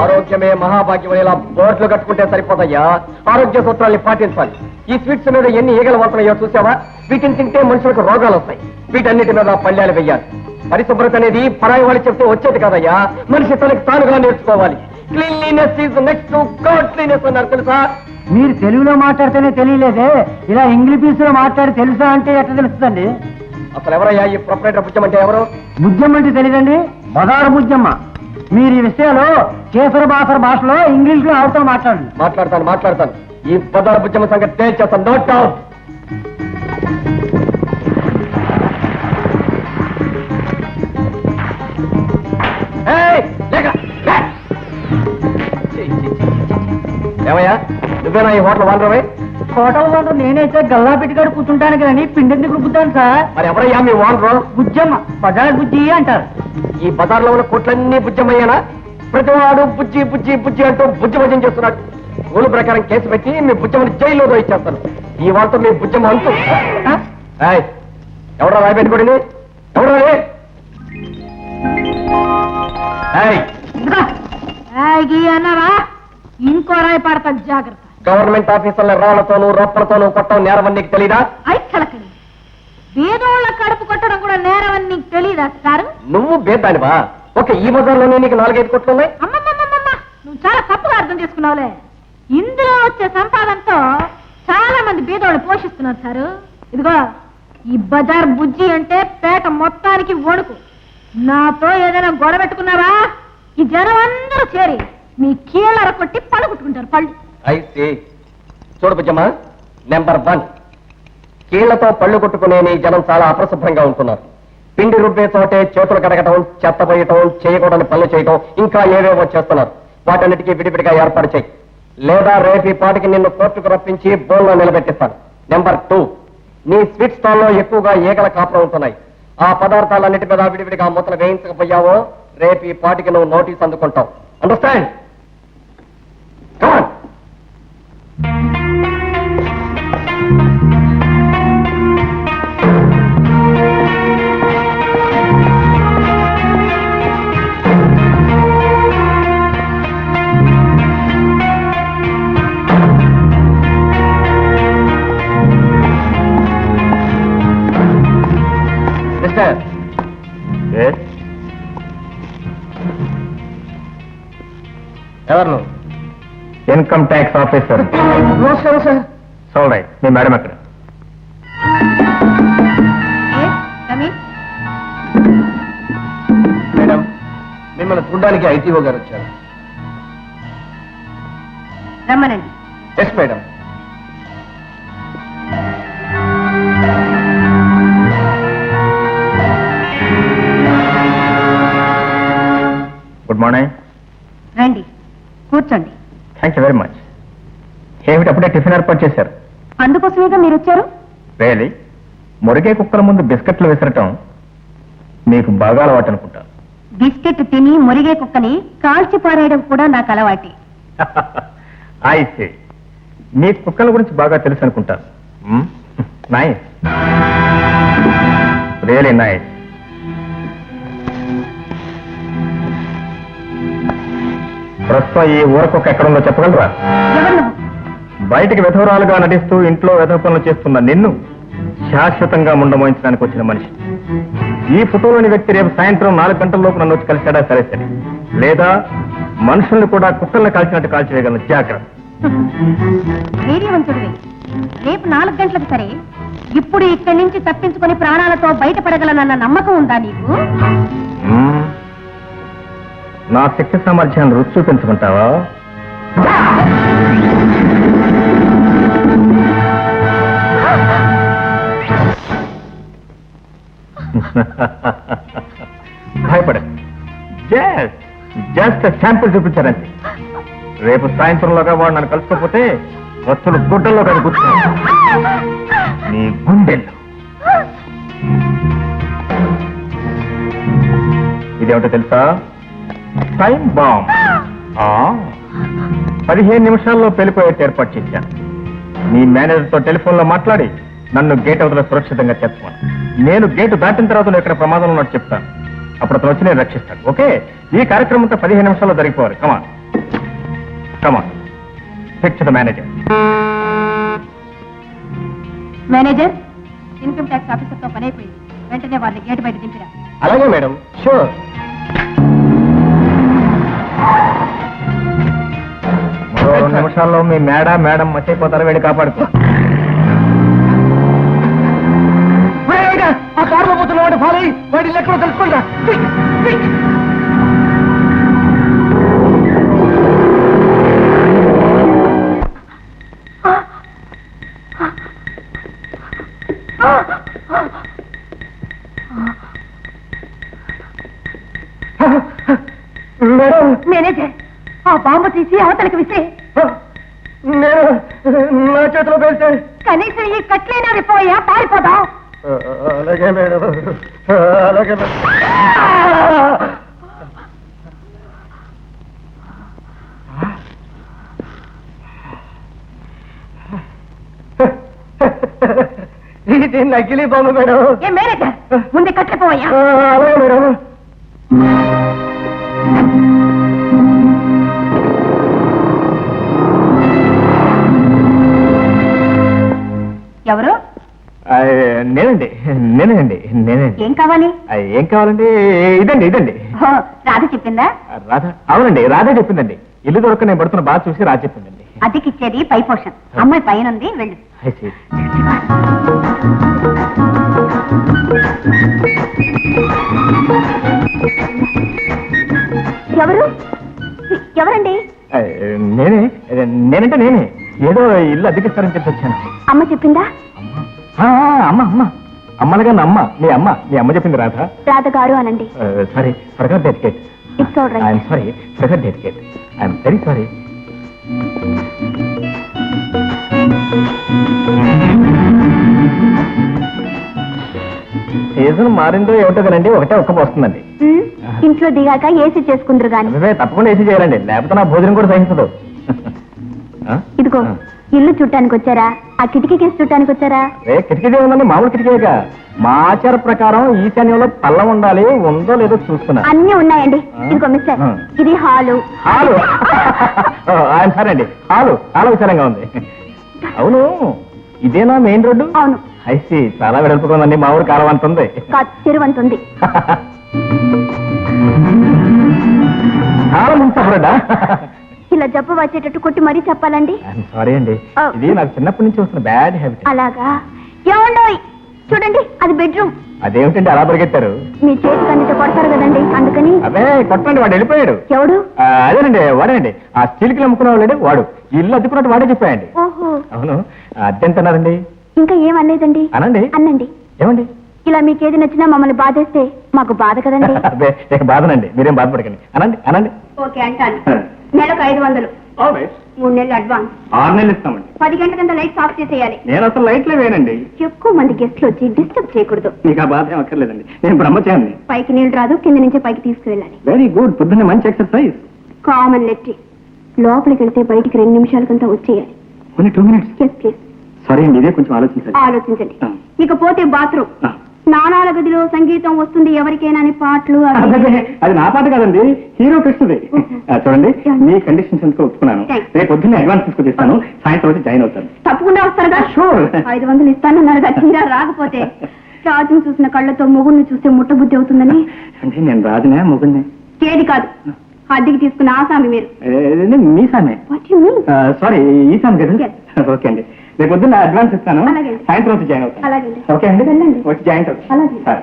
ఆరోగ్యమే మహాభాగ్యం ఇలా బోట్లు కట్టుకుంటే సరిపోతాయా? ఆరోగ్య సూత్రాల్ని పాటించాలి. ఈ స్వీట్స్ మీద ఎన్ని ఈగలు వస్తున్నాయో చూసావా? వీటిని తింటే మనుషులకు రోగాలు వస్తాయి. వీటన్నిటి మీద పళ్ళాలు వెయ్యాలి. పరిశుభ్రత అనేది పరాయి వాళ్ళు చెప్తే వచ్చేది కాదయ్యా, మనిషి తనకి తానుగా నేర్చుకోవాలి. Cleanliness is next to godliness అన్నారు తెలుసా? మీరు తెలుగులో మాట్లాడితేనే తెలియలేదే, ఇలా ఇంగ్లీష్ లో మాట్లాడి తెలుసా అంటే ఎట్లా తెలుస్తుందండి? అసలు ఎవరయ్యా ఈ ప్రొపరేటర్ బుజ్జం అంటే ఎవరు? బుజ్జమ్మ అంటే తెలియదండి, బదారు బుజ్జమ్మ. మీరు ఈ విషయాలు కేసర బాసర భాషలో ఇంగ్లీష్ లో ఆడుతూ మాట్లాడతాను. ఈ బదారు బుజ్జమ్మ సంగతి తేల్చేస్తాను. Note down. ఏమయ్యా, నువ్వేనా ఈ హోటల్ వాడరవే? హోటల్ వాళ్ళు నేనైతే గల్లా పెట్టుకాడు కూర్చుంటాను కానీ పిండి ఎందుకు రుబ్బుతాను సార్. మరి ఎవరయ్యా మీ వాడరు? బుజ్జమ్మ, బజార్ బుజ్జి అంటారు. ఈ బజార్లో ఉన్న కొట్లన్నీ బుజ్జమయ్యానా? ప్రతివాడు బుజ్జి బుజ్జి బుజ్జి అంటూ బుజ్జి భజన చేస్తున్నాడు. రూల్ ప్రకారం కేసు పెట్టి మీ బుజ్జమ్మని జైల్లో దోయిచ్చేస్తాను. ఈ వాళ్ళతో మీ బుజ్జమ్మ అంటూ. ఎవడో రాయి పెట్టుకోండి, ఎవడో అన్నావా? ఇంకో రాయి పడతా, జాగ్రత్త. గవర్నమెంట్ ఆఫీసర్ల రాళ్లతోనూ రొప్పలతోనూ కొట్టడం నేరమని నీకు తెలీదా? ఐక్కలకడి బేదోళ్ళ కడుపు కొట్టడం కూడా నేరమని నీకు తెలీదా సారు? నువ్వు బేదానివా? ఓకే, ఈ బజార్లోనే నీకు 4-5 కొట్లున్నాయి. అమ్మమ్మమ్మమ్మ, నువ్వు చాలా తప్పుగా అర్థం చేసుకున్నావులే. ఇందులో వచ్చే సంపాదనతో చాలా మంది బేదోళ్ళు పోషిస్తున్నారు సారు. ఇదిగో, ఈ బజార్ బుజ్జి అంటే పేట మొత్తానికి వణుకు. నాతో ఏదైనా గొడవ పెట్టుకున్నావా ఈ జనం అందరూ చేరి మీ కీళ్ళర కొట్టి పళ్ళు కుట్టుకుంటారు. పళ్ళు అయితే చూడు బుజ్జమ్మ, నెంబర్ 1, కీళ్లతో పళ్ళు కొట్టుకునే నీ జనం చాలా అపరిశుభ్రంగా ఉంటున్నారు. పిండి రుబ్బే చోటే చేతులు కడగటం, చెత్త పోయటం, చేయకూడని పనులు చేయటం, ఇంకా ఏవేవో చేస్తున్నారు. వాటన్నిటికీ విడివిడిగా ఏర్పాటు చేయి, లేదా రేపు ఈ పాటికి నిన్ను కోర్టుకు రప్పించి బోన్లో నిలబెట్టిస్తాను. నెంబర్ 2, నీ స్వీట్ స్టాల్లో ఎక్కువగా ఈగల కాపురం ఉంటున్నాయి. ఆ పదార్థాలన్నిటి మీద విడివిడిగా మూతలు వేయించకపోయావో రేపు ఈ పాటికి నువ్వు నోటీస్ అందుకుంటావు. అండర్స్టాండ్? ఎవరు? Income tax officer. నమస్కారం సార్. చూడండి, మీ మేడం ఎక్కడ? మేడం, మిమ్మల్ని చూడడానికి ఐటీఓ గారు వచ్చారు. రమ్మనండి. Yes madam. Good morning. రండి, కూర్చోండి. Thank you very much. ఏమిటి అప్పుడే టిఫిన్ ఏర్పాటు చేశారు? అందుకోసమేగా మీరు వచ్చారు. రియలీ? మురిగే కుక్కల ముందు బిస్కెట్లు విసరటం మీకు బాగా అలవాటు అనుకుంటా. బిస్కెట్ తిని మురిగే కుక్కని కాల్చి పారేయడం కూడా నాకు అలవాటే. అయితే మీ కుక్కల గురించి బాగా తెలుసు అనుకుంటాను. Nice, really nice. ప్రస్తుతం ఈ ఊరకొక్క ఎక్కడుందో చెప్పగలరా? బయటికి విధవరాలుగా నటిస్తూ ఇంట్లో విధవ పనులు చేస్తున్న నిన్ను శాశ్వతంగా ముండమోయించడానికి వచ్చిన మనిషి. ఈ ఫోటోలోని వ్యక్తి రేపు సాయంత్రం 4 గంటల లోపు నన్ను వచ్చి కలిశాడా సరే సరే, లేదా మనుషుల్ని కూడా కుక్కల్ని కాల్చినట్టు కాల్చివేయగలను. జాగ్రత్త. ధైర్యవంతుడివే. రేపు 4 గంటలకు సరే. ఇప్పుడు ఇక్కడి నుంచి తప్పించుకొని ప్రాణాలతో బయటపడగలనన్న నమ్మకం ఉందా నీకు? నా శక్తి సామర్థ్యాన్ని రుచి చూపించుకుంటావా? భయపడ, జస్ట్ శాంపుల్ చూపించారంటే రేపు సాయంత్రంలోగా వాడు నన్ను కలుసుకోకపోతే వస్తువులు గుడ్డల్లో కానీ కూర్చున్నాను నీ గుండెల్లో. ఇదేమిటో తెలుసా? Time bomb. 15 నిమిషాల్లో పెళ్లిపోయేట్టు ఏర్పాటు చేశాను. మీ మేనేజర్తో టెలిఫోన్లో మాట్లాడి నన్ను గేట్ అవతల సురక్షితంగా చేర్చుకోను. నేను గేటు దాటిన తర్వాత నువ్వు ఇక్కడ ప్రమాదంలో ఉన్నట్టు చెప్తాను. అప్పుడు అతను వచ్చి నేను రక్షిస్తాను. ఓకే? ఈ కార్యక్రమం అంతా 15 నిమిషాల్లో జరిగిపోవాలి. Come on. Come on pick the manager. Manager, income tax ఆఫీసర్తో పని అయిపోయింది. వెంటనే వారిని గేట్ బయట దింపిరా. అలాగే మేడం, షూర్. మరో 2 నిమిషాల్లో మీ మేడం మర్చిపోతారు, వెళ్ళి కాపాడుకో. ఆ కారులో పోతున్న వాడు ఫాలో అయ్యి వాడి ఇల్లు ఎక్కడో తెలుసుకుంటా. మేనేజర్, ఆ బాంబు తీసి అవతలకి విసే. నేను నా చేతిలో పేల్చే. కనీసం ఈ కట్లైనా విప్పవయ్యా, పారిపోదాం. అలాగే మేడం, అలాగే మేడం. ఇది నకిలీ బాంబు మేడం. ఏ మేనేజర్, ముందే కట్లిపోవయ్యా. అలాగే మేడం. ఎవరు? నేనండి. ఏం కావాలి? ఏం కావాలండి? ఇదండి. రాధ చెప్పిందా? రాధ? అవునండి, రాధే చెప్పిందండి. ఇల్లు దొరక నేను పడుతున్న బాగా చూసి రాధ చెప్పిందండి. అద్దెకిచ్చేది పై పోర్షన్. అమ్మాయి పైన ఉంది, వెళ్ళు. I see. ఎవరండి? నేనే ఏదో ఇల్లు అద్దెకిస్తారని చెప్పి వచ్చాను. అమ్మ చెప్పిందా? అమ్మనగా మీ అమ్మ చెప్పింది రాధ. రాధ గారు అనండి. Sorry, forgot dedicate. It's all right. I'm sorry, forgot dedicate. I'm very sorry. Season మారిందో ఏమిటో కదండి, ఒక్క వస్తుందండి. ఇంట్లో దిగాక ఏసీ చేసుకుందరు గాని. తప్పకుండా ఏసీ చేయాలండి, లేకపోతే నా భోజనం కూడా సహించదు. ఇదిగో, ఇల్లు చుట్టానికి వచ్చారా? ఆ కిటికీ కేసు చుట్టానికి వచ్చారా? కిటికీ ఉందండి, మామూలు కిటికీగా. మా ఆచార ప్రకారం ఈశాన్యంలో పల్లం ఉండాలి, ఉందో లేదో చూస్తున్నా. అన్ని ఉన్నాయండి. ఇదిగో మిస్టర్, ఇది హాలు. ఆయన సరే అండి, హాలు విశాలంగా ఉంది. అవును, ఇదేనా మెయిన్ రోడ్డు? అవును. ఐసి, చాలా వెడల్పుగా ఉందండి. మా ఊరు కాలం అంత ఉంది. చెరువంతుంది. చాలా ముంచబడ్డా. ఇలా జబ్బు వచ్చేటట్టు కొట్టి మరీ చెప్పాలండి. సారీ అండి, ఇది నాకు చిన్నప్పటి నుంచి వస్తున్న బ్యాడ్ హ్యాబిట్. అలాగా? ఏమండోయ్, చూడండి, అది బెడ్రూమ్. అదేమిటండి అలా పరిగెత్తారు? మీ చేతికి అందితే కొడతారు కదండి, అందుకని. అదే కొట్టండి, వాడు వెళ్ళిపోయాడు. ఎవడు? అదేనండి, వాడేనండి. ఆ స్టీల్కి అమ్ముకున్న వాళ్ళండి వాడు. ఇల్లు అద్దుకున్నట్టు వాడే చెప్పాయండి. ఓహో. అవును, అద్దెంతన్నారండి? ఇంకా ఏమనలేదండి. అనండి. అన్నండి. ఏమండి? ఇలా మీకేది నచ్చినా మమ్మల్ని బాధేస్తే మాకు బాధ కదండి. అదే ఇక బాధనండి, మీరేం బాధపడకండి. అనండి. ఓకే అంటాను. నెలకు 500, 3 నెలలు అడ్వాన్స్. 6 నెలలు ఇస్తామండి. 10 గంటల కింద లైట్స్ ఆఫ్ చేసేయాలి. నేను అసలు లైట్లే వేయనండి. ఎక్కువ మంది గెస్ట్లు వచ్చి డిస్టర్బ్ చేయకూడదు. మీకు ఆ బాధ ఏం అక్కర్లేదండి, నేను బ్రహ్మచారిని. పైకి నీళ్ళు రాదు, కింద నుంచే పైకి తీసుకువెళ్ళాలి. వెరీ గుడ్, పొద్దున్నే మంచి ఎక్సర్సైజ్. కామన్ లెట్రి. లోపలికి వెళ్తే బయటికి 2 నిమిషాలకంతా వచ్చేయాలి. Only 2 minutes. Yes please. Sorry అండి, ఇదే కొంచెం ఆలోచించాలి. ఆలోచించండి. ఇకపోతే బాత్రూమ్. స్నానాల గదిలో సంగీతం వస్తుంది ఎవరికైనా అని పాటలు. అది నా పాట కాదండి, హీరో కృష్ణది. చూడండి, మీ కండిషన్స్ ఎందుకు ఒప్పుకున్నాను. రేపు పొద్దున్నే అడ్వాన్స్ తీసుకొచ్చిస్తాను, సాయంత్రం వచ్చి జాయిన్ అవుతాను. తప్పకుండా వస్తారుగా? షూర్. 500 ఇస్తానన్నారుగా, తీరా రాకపోతే రాజును చూసిన కళ్ళతో మొగుడిని చూస్తే ముట్టబుద్ధి అవుతుందని. అంటే నేను రాజునే మొగుడినే? ఏది కాదు, అద్దెకి తీసుకున్న ఆసామి మీరు. మీ సామే? సారీ, ఈ సామి కదా. Yes. ఓకే అండి, రేపు పొద్దున్న అడ్వాన్స్ ఇస్తాను, అలాగే. సాయంత్రం వచ్చి జాయిన్ అవుతాను. అలాగే. ఓకే అండి, వెళ్ళండి. వచ్చి జాయిన్ అవుతాను. అలాగే. సరే.